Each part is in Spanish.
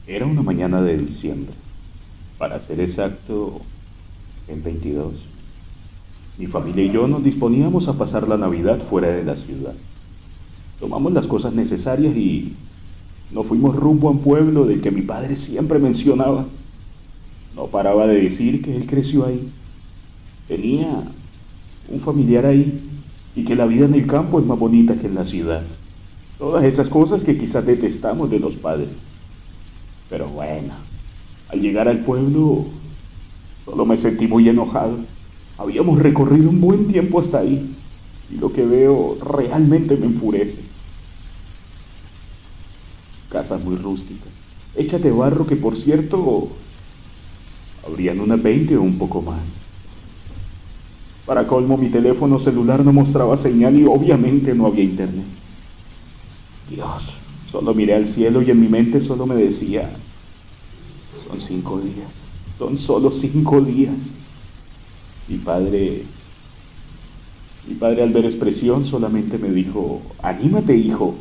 Era una mañana de diciembre, para ser exacto, el 22. Mi familia y yo nos disponíamos a pasar la Navidad fuera de la ciudad. Tomamos las cosas necesarias y nos fuimos rumbo a un pueblo del que mi padre siempre mencionaba. No paraba de decir que él creció ahí. Tenía un familiar ahí y que la vida en el campo es más bonita que en la ciudad. Todas esas cosas que quizás detestamos de los padres. Pero bueno, al llegar al pueblo, solo me sentí muy enojado. Habíamos recorrido un buen tiempo hasta ahí y lo que veo realmente me enfurece. Casas muy rústicas, hechas de barro que por cierto habrían unas 20 o un poco más. Para colmo, mi teléfono celular no mostraba señal y obviamente no había internet. Dios, solo miré al cielo y en mi mente solo me decía, son 5 días, son solo 5 días. Mi padre, mi padre al ver expresión solamente me dijo, anímate hijo,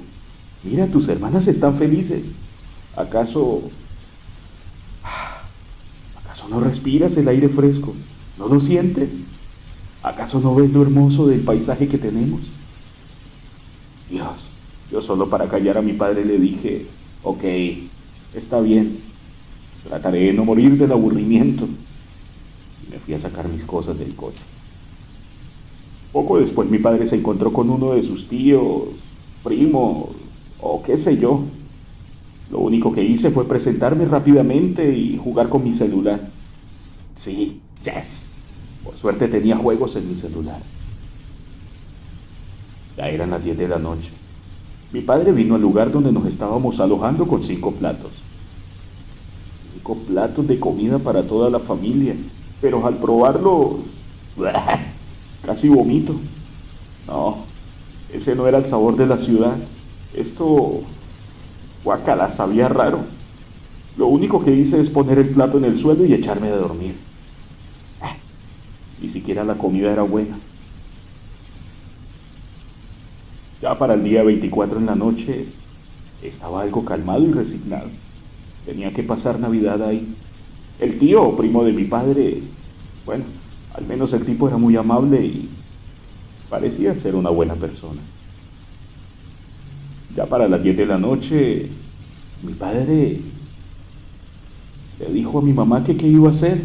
mira, tus hermanas están felices. ¿Acaso, acaso no respiras el aire fresco? ¿No lo sientes? ¿Acaso no ves lo hermoso del paisaje que tenemos? Dios, yo solo para callar a mi padre le dije, ok, está bien, trataré de no morir del aburrimiento. Y me fui a sacar mis cosas del coche. Poco después mi padre se encontró con uno de sus tíos, primos, o qué sé yo. Lo único que hice fue presentarme rápidamente y jugar con mi celular. Sí, yes. Por suerte tenía juegos en mi celular. Ya eran las 10 de la noche. Mi padre vino al lugar donde nos estábamos alojando con 5 platos. 5 platos de comida para toda la familia. Pero al probarlos, casi vomito. No, ese no era el sabor de la ciudad. Esto, guacala, sabía raro. Lo único que hice es poner el plato en el suelo y echarme a dormir. Ni siquiera la comida era buena. Ya para el día 24 en la noche, estaba algo calmado y resignado. Tenía que pasar Navidad ahí. El tío o primo de mi padre, bueno, al menos el tipo era muy amable y parecía ser una buena persona. Ya para las 10 de la noche, mi padre le dijo a mi mamá que qué iba a hacer,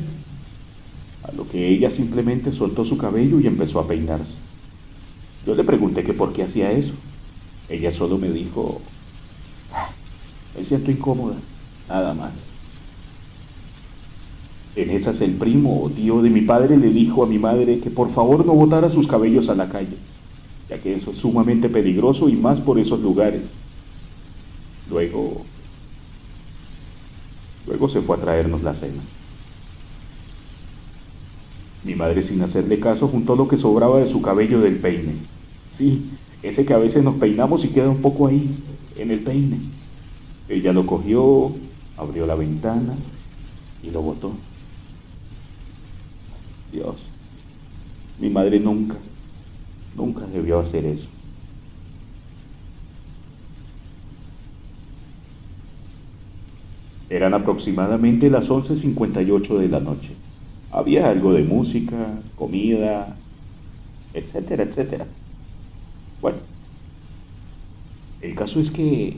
a lo que ella simplemente soltó su cabello y empezó a peinarse. Yo le pregunté que por qué hacía eso. Ella solo me dijo, me siento incómoda, nada más. En esas el primo o tío de mi padre le dijo a mi madre que por favor no botara sus cabellos a la calle, ya que eso es sumamente peligroso y más por esos lugares. Luego, luego se fue a traernos la cena. Mi madre, sin hacerle caso, juntó lo que sobraba de su cabello del peine. Sí, ese que a veces nos peinamos y queda un poco ahí, en el peine. Ella lo cogió, abrió la ventana y lo botó. Dios, mi madre nunca, nunca debió hacer eso. Eran aproximadamente las 11:58 de la noche. Había algo de música, comida, etcétera, etcétera. Bueno, el caso es que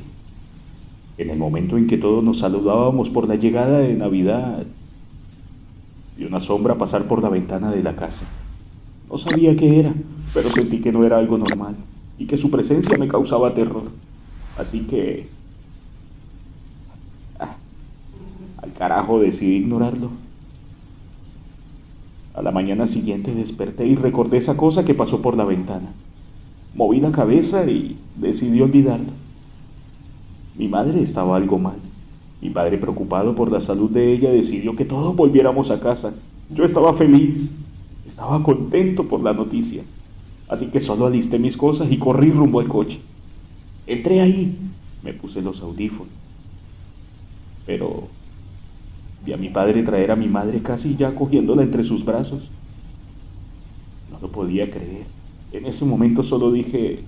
en el momento en que todos nos saludábamos por la llegada de Navidad, vi una sombra pasar por la ventana de la casa. No sabía qué era, pero sentí que no era algo normal y que su presencia me causaba terror. Así que, ah, al carajo decidí ignorarlo. A la mañana siguiente desperté y recordé esa cosa que pasó por la ventana. Moví la cabeza y decidí olvidarlo. Mi madre estaba algo mal. Mi padre, preocupado por la salud de ella, decidió que todos volviéramos a casa. Yo estaba feliz, estaba contento por la noticia. Así que solo alisté mis cosas y corrí rumbo al coche. Entré ahí, me puse los audífonos. Pero vi a mi padre traer a mi madre casi ya cogiéndola entre sus brazos. No lo podía creer. En ese momento solo dije,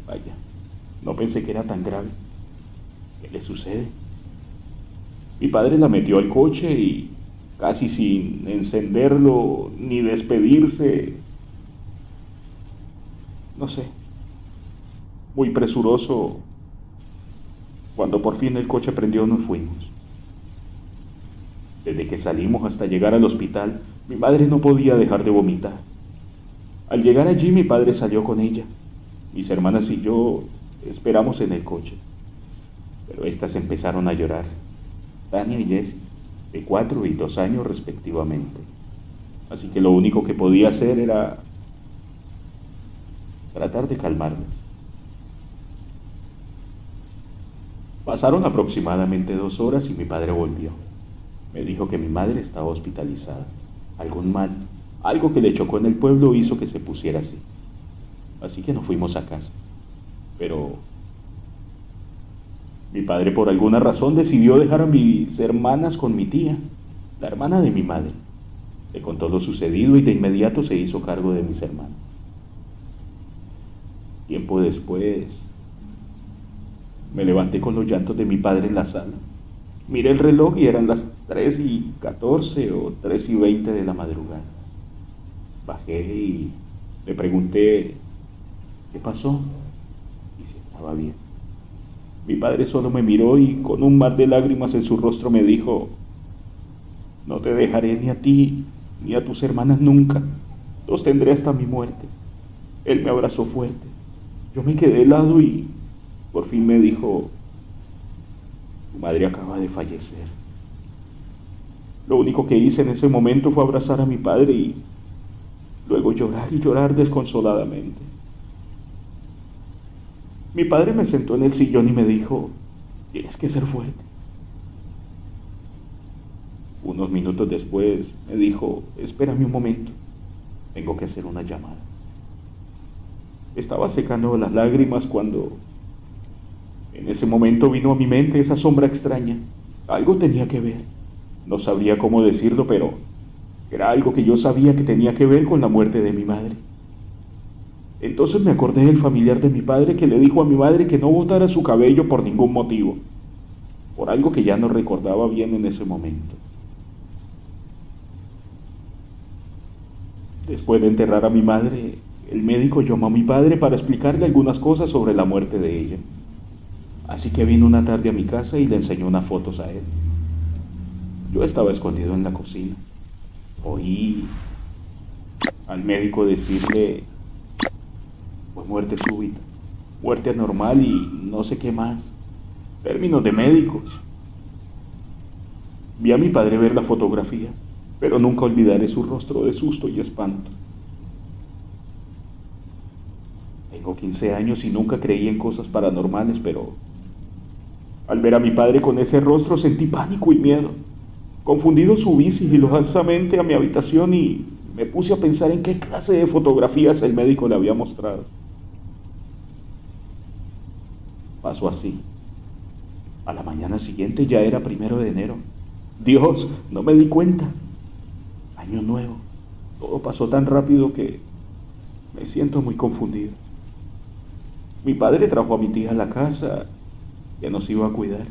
vaya, no pensé que era tan grave. ¿Qué le sucede? Mi padre la metió al coche y, casi sin encenderlo ni despedirse, no sé, muy presuroso, cuando por fin el coche prendió nos fuimos. Desde que salimos hasta llegar al hospital, mi madre no podía dejar de vomitar. Al llegar allí mi padre salió con ella. Mis hermanas y yo esperamos en el coche, pero estas empezaron a llorar, Tania y Jessie, de 4 y 2 años respectivamente. Así que lo único que podía hacer era tratar de calmarlas. Pasaron aproximadamente 2 horas y mi padre volvió. Me dijo que mi madre estaba hospitalizada. Algún mal, algo que le chocó en el pueblo hizo que se pusiera así. Así que nos fuimos a casa. Pero mi padre por alguna razón decidió dejar a mis hermanas con mi tía, la hermana de mi madre. Le contó lo sucedido y de inmediato se hizo cargo de mis hermanos. Tiempo después, me levanté con los llantos de mi padre en la sala. Miré el reloj y eran las 3:14 o 3:20 de la madrugada. Bajé y le pregunté qué pasó y si estaba bien. Mi padre solo me miró y con un mar de lágrimas en su rostro me dijo: no te dejaré ni a ti ni a tus hermanas nunca. Los tendré hasta mi muerte. Él me abrazó fuerte. Yo me quedé helado y por fin me dijo: tu madre acaba de fallecer. Lo único que hice en ese momento fue abrazar a mi padre y luego llorar y llorar desconsoladamente. Mi padre me sentó en el sillón y me dijo: tienes que ser fuerte. Unos minutos después me dijo: espérame un momento, tengo que hacer una llamada. Estaba secando las lágrimas cuando en ese momento vino a mi mente esa sombra extraña. Algo tenía que ver. No sabría cómo decirlo, pero era algo que yo sabía que tenía que ver con la muerte de mi madre. Entonces me acordé del familiar de mi padre que le dijo a mi madre que no botara su cabello por ningún motivo, por algo que ya no recordaba bien en ese momento. Después de enterrar a mi madre, el médico llamó a mi padre para explicarle algunas cosas sobre la muerte de ella. Así que vino una tarde a mi casa y le enseñó unas fotos a él. Yo estaba escondido en la cocina. Oí al médico decirle: fue muerte súbita, muerte anormal y no sé qué más. Términos de médicos. Vi a mi padre ver la fotografía, pero nunca olvidaré su rostro de susto y espanto. Tengo 15 años y nunca creí en cosas paranormales, pero al ver a mi padre con ese rostro sentí pánico y miedo. Confundido subí sigilosamente a mi habitación y me puse a pensar en qué clase de fotografías el médico le había mostrado. Pasó así. A la mañana siguiente ya era 1 de enero. Dios, no me di cuenta. Año nuevo. Todo pasó tan rápido que me siento muy confundido. Mi padre trajo a mi tía a la casa, que nos iba a cuidar.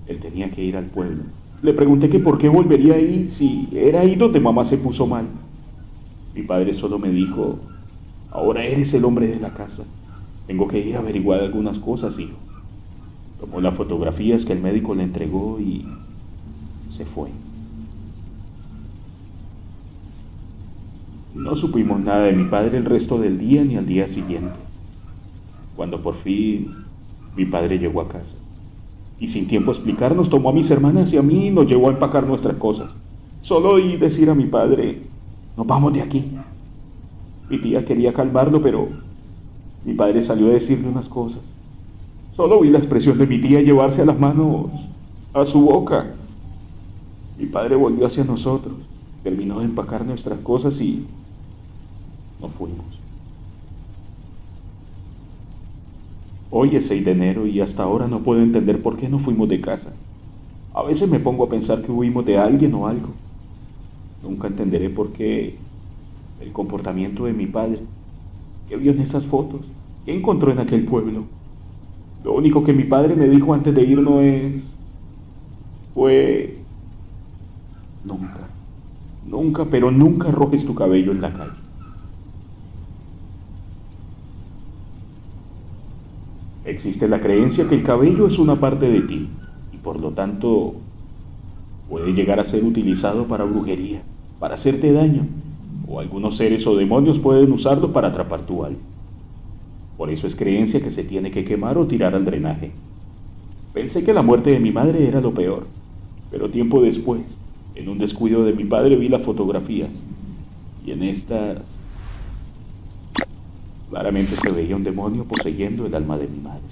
Él tenía que ir al pueblo. Le pregunté que por qué volvería ahí si era ahí donde mamá se puso mal. Mi padre solo me dijo: ahora eres el hombre de la casa. Tengo que ir a averiguar algunas cosas, hijo. Tomó las fotografías que el médico le entregó y se fue. No supimos nada de mi padre el resto del día ni al día siguiente. Cuando por fin mi padre llegó a casa y sin tiempo a explicarnos tomó a mis hermanas y a mí y nos llevó a empacar nuestras cosas. Solo oí decir a mi padre: nos vamos de aquí. Mi tía quería calmarlo, pero mi padre salió a decirle unas cosas. Solo vi la expresión de mi tía llevarse las manos a su boca. Mi padre volvió hacia nosotros, terminó de empacar nuestras cosas y nos fuimos. Hoy es 6 de enero y hasta ahora no puedo entender por qué nos fuimos de casa. A veces me pongo a pensar que huimos de alguien o algo. Nunca entenderé por qué el comportamiento de mi padre, qué vio en esas fotos, qué encontró en aquel pueblo. Lo único que mi padre me dijo antes de irnos es: fue... Nunca, nunca, pero nunca arrojes tu cabello en la calle. Existe la creencia que el cabello es una parte de ti y por lo tanto puede llegar a ser utilizado para brujería, para hacerte daño, o algunos seres o demonios pueden usarlo para atrapar tu alma. Por eso es creencia que se tiene que quemar o tirar al drenaje. Pensé que la muerte de mi madre era lo peor, pero tiempo después, en un descuido de mi padre, vi las fotografías y en estas claramente se veía un demonio poseyendo el alma de mi madre.